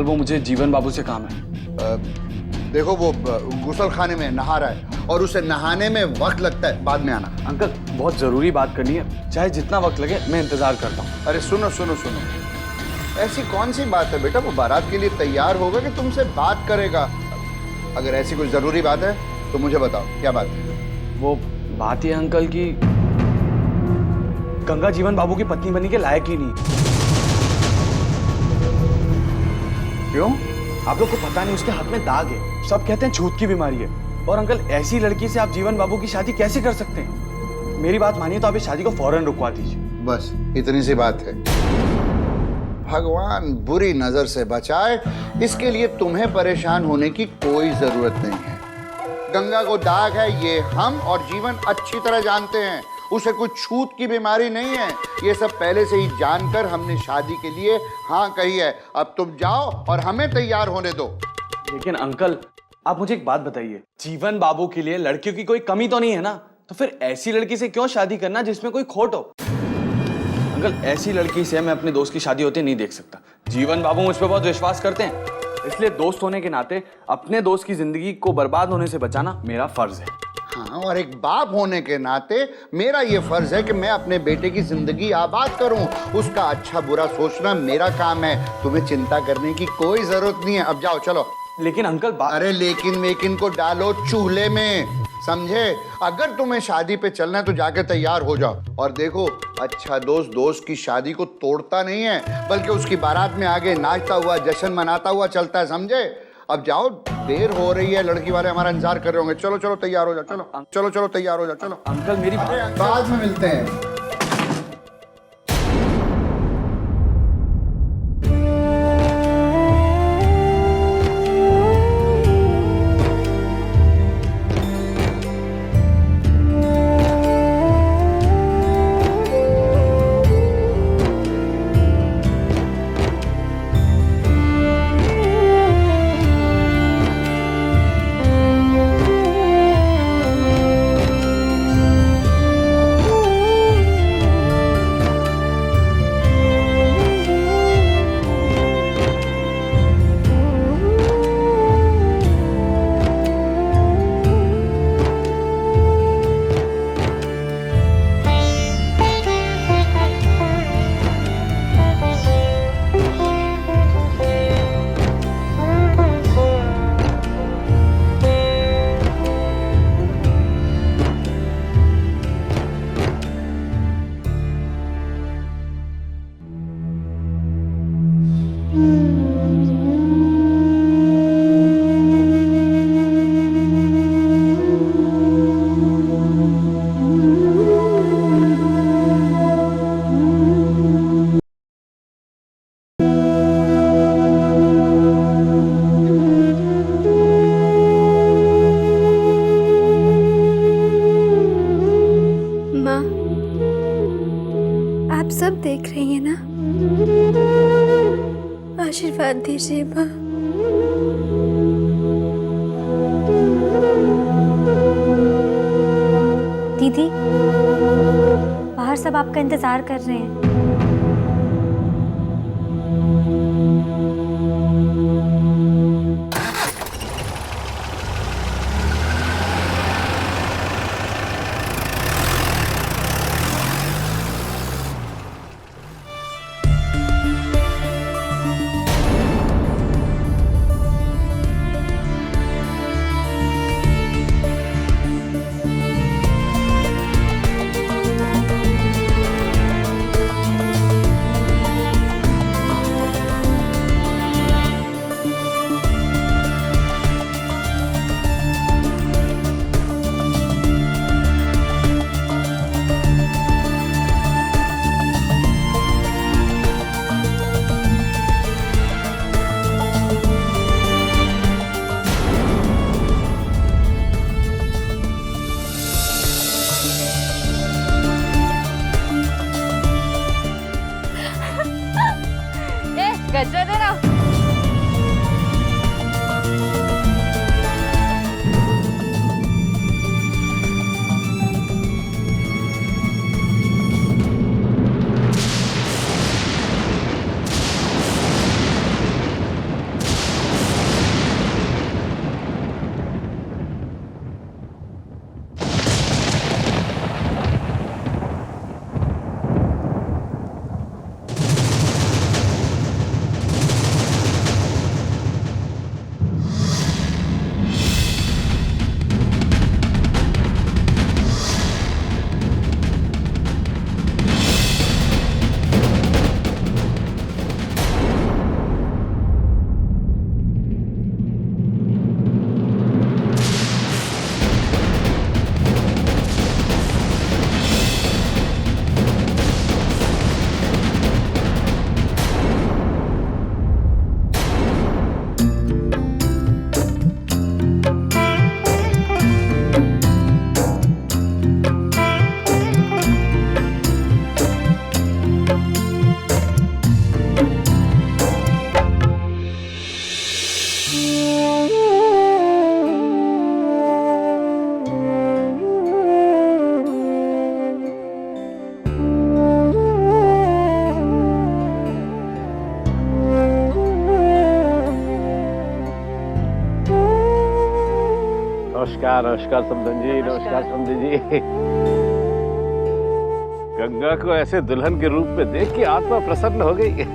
वो मुझे जीवन बाबू से काम है। देखो वो गुसल खाने में नहा रहा है और उसे नहाने में वक्त लगता है, बाद में आना। अंकल बहुत जरूरी बात करनी है, चाहे जितना वक्त लगे मैं इंतजार करता हूँ। अरे सुनो सुनो सुनो, ऐसी कौन सी बात है बेटा, वो बारात के लिए तैयार होगा कि तुमसे बात करेगा? अगर ऐसी कोई जरूरी बात है तो मुझे बताओ, क्या बात है? वो बात ये अंकल की गंगा जीवन बाबू की पत्नी बनने के लायक ही नहीं। क्यों? आप लोग को पता नहीं, उसके हाथ में दाग है, सब कहते हैं छूत की बीमारी है। और अंकल ऐसी लड़की से आप जीवन बाबू की शादी कैसे कर सकते हैं? मेरी बात मानिए तो आप इस शादी को फौरन रुकवा दीजिए। बस इतनी सी बात है। भगवान बुरी नजर से बचाए, इसके लिए तुम्हें परेशान होने की कोई जरूरत नहीं है। गंगा को दाग है ये हम और जीवन अच्छी तरह जानते हैं, उसे कुछ छूत की बीमारी नहीं है। ये सब पहले से ही जानकर हमने शादी के लिए हाँ कही है। अब तुम जाओ और हमें तैयार होने दो। लेकिन अंकल आप मुझे एक बात बताइए, जीवन बाबू के लिए लड़कियों की कोई कमी तो नहीं है ना? तो फिर ऐसी लड़की से क्यों शादी करना जिसमें कोई खोट हो? अंकल ऐसी लड़की से मैं अपने दोस्त की शादी होते नहीं देख सकता। जीवन बाबू मुझ पर बहुत विश्वास करते हैं, इसलिए दोस्त होने के नाते अपने दोस्त की जिंदगी को बर्बाद होने से बचाना मेरा फर्ज है। हाँ, और एक बाप होने के नाते मेरा ये फर्ज है कि मैं अपने बेटे की जिंदगी आबाद करूं। उसका अच्छा बुरा सोचना मेरा काम है, तुम्हें चिंता करने की कोई जरूरत नहीं है। अब जाओ चलो। लेकिन अंकल अरे लेकिन मेकिन को डालो चूल्हे में, समझे? अगर तुम्हें शादी पे चलना है तो जाके तैयार हो जाओ। और देखो, अच्छा दोस्त दोस्त की शादी को तोड़ता नहीं है, बल्कि उसकी बारात में आगे नाचता हुआ जश्न मनाता हुआ चलता है, समझे? अब जाओ, देर हो रही है, लड़की वाले हमारा इंतजार कर रहे होंगे। चलो चलो तैयार हो जाओ, चलो चलो चलो तैयार हो जाओ, चलो। अंकल मेरी बाद में मिलते हैं। आप सब देख रही हैं ना? आशीर्वाद दीजिए माँ। दीदी, बाहर सब आपका इंतजार कर रहे हैं। नमस्कार नमस्कार समधन जी, नमस्कार समधन जी। गंगा को ऐसे दुल्हन के रूप में देख के आत्मा प्रसन्न हो गई।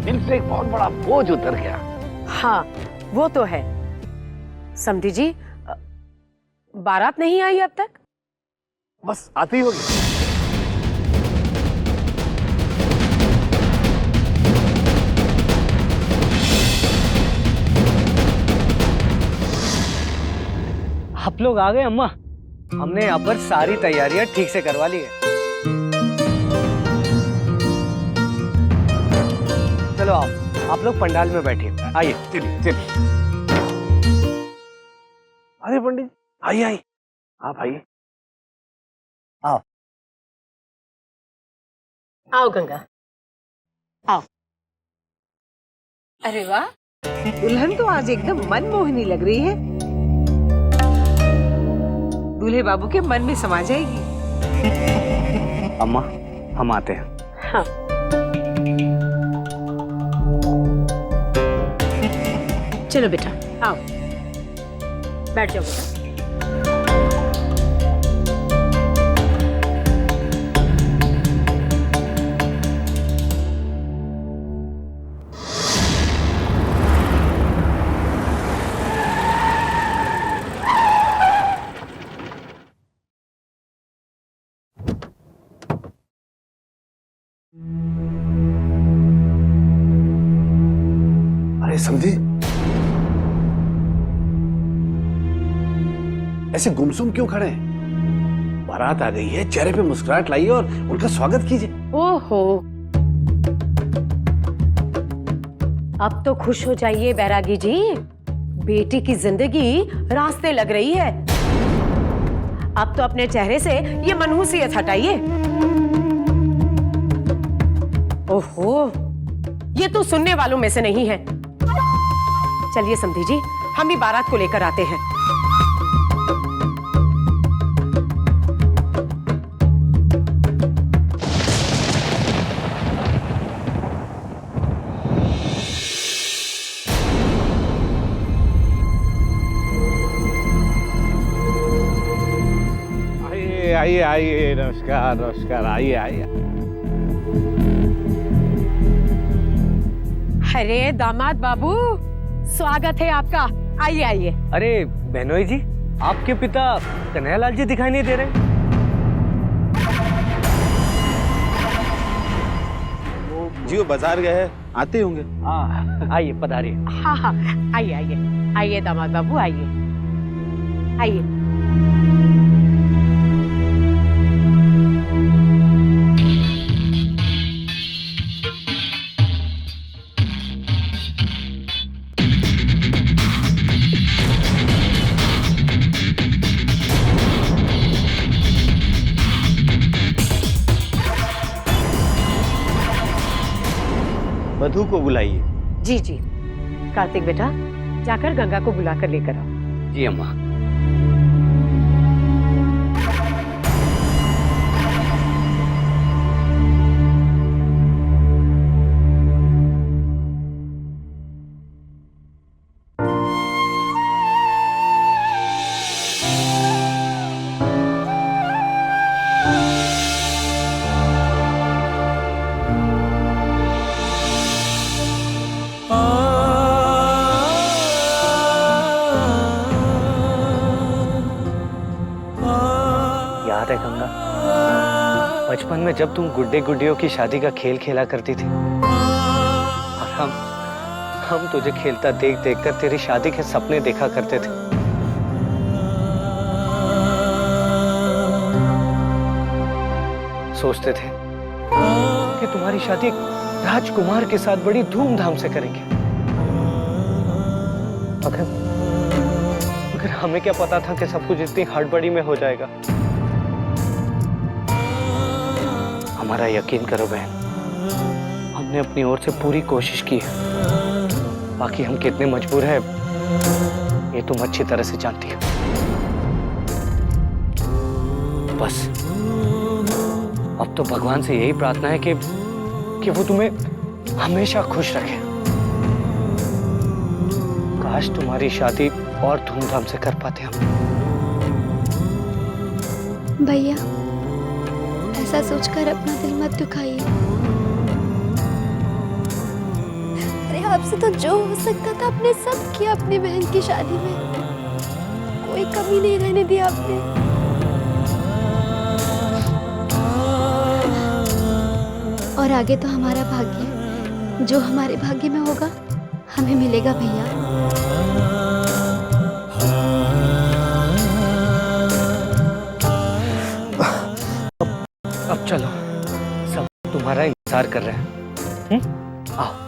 दिल से एक बहुत बड़ा बोझ उतर गया। हाँ वो तो है। समधी जी, बारात नहीं आई अब तक? बस आती होगी। आप लोग आ गए अम्मा। हमने यहाँ पर सारी तैयारियां ठीक से करवा ली है। चलो आप लोग पंडाल में बैठिए। आइए चलिए चलिए। अरे पंडित आइए आइए, आप आइए। आओ। आओ गंगा आओ। अरे वाह, दुल्हन तो आज एकदम मनमोहनी लग रही है। दूल्हे बाबू के मन में समा जाएगी। अम्मा हम आते हैं। हाँ। चलो बेटा आओ, बैठ जाओ बेटा। अरे समझी, ऐसे गुमसुम क्यों खड़े हैं? बारात आ गई है, चेहरे पे मुस्कुराहट लाइए और उनका स्वागत कीजिए। ओहो, अब तो खुश हो जाइए बैरागी जी, बेटी की जिंदगी रास्ते लग रही है। अब तो अपने चेहरे से ये मनहूसियत हटाइए। ओहो, ये तो सुनने वालों में से नहीं है। चलिए समधी जी, हम भी बारात को लेकर आते हैं। आइए आइए आइए, नमस्कार नमस्कार, आइए आइए। अरे दामाद बाबू, स्वागत है आपका। आइए आइए। अरे बहनोई जी, आपके पिता कन्हैयालाल जी दिखाई नहीं दे रहे। जी वो बाजार गए हैं, आते होंगे। हाँ आइए पधारिए। हाँ हाँ, आइए आइए आइए दामाद बाबू, आइए आइए। वधू को बुलाइए। जी जी, कार्तिक बेटा जाकर गंगा को बुलाकर लेकर आओ। जी अम्मा। याद है गंगा, बचपन में जब तुम गुड्डे गुड्डियों की शादी का खेल खेला करती थी और हम तुझे खेलता देख देख कर तेरी शादी के सपने देखा करते थे। सोचते थे कि तुम्हारी शादी राजकुमार के साथ बड़ी धूमधाम से करेंगे। मगर हमें क्या पता था कि सब कुछ इतनी हड़बड़ी में हो जाएगा। हमारा यकीन करो बहन, हमने अपनी ओर से पूरी कोशिश की है। बाकी हम कितने मजबूर हैं ये तुम अच्छी तरह से जानती हो। बस अब तो भगवान से यही प्रार्थना है कि वो तुम्हें हमेशा खुश रखे। कहा काश तुम्हारी शादी और धूमधाम से कर पाते हम। भैया, ऐसा सोचकर अपना दिल मत दुखाइए। अरे आपसे तो जो हो सकता था आपने सब किया अपनी बहन की शादी में। कोई कमी नहीं रहने दी आपने। और आगे तो हमारा भाग्य, जो हमारे भाग्य में होगा हमें मिलेगा भैया। अब चलो, सब तुम्हारा इंतजार कर रहे हैं। आओ।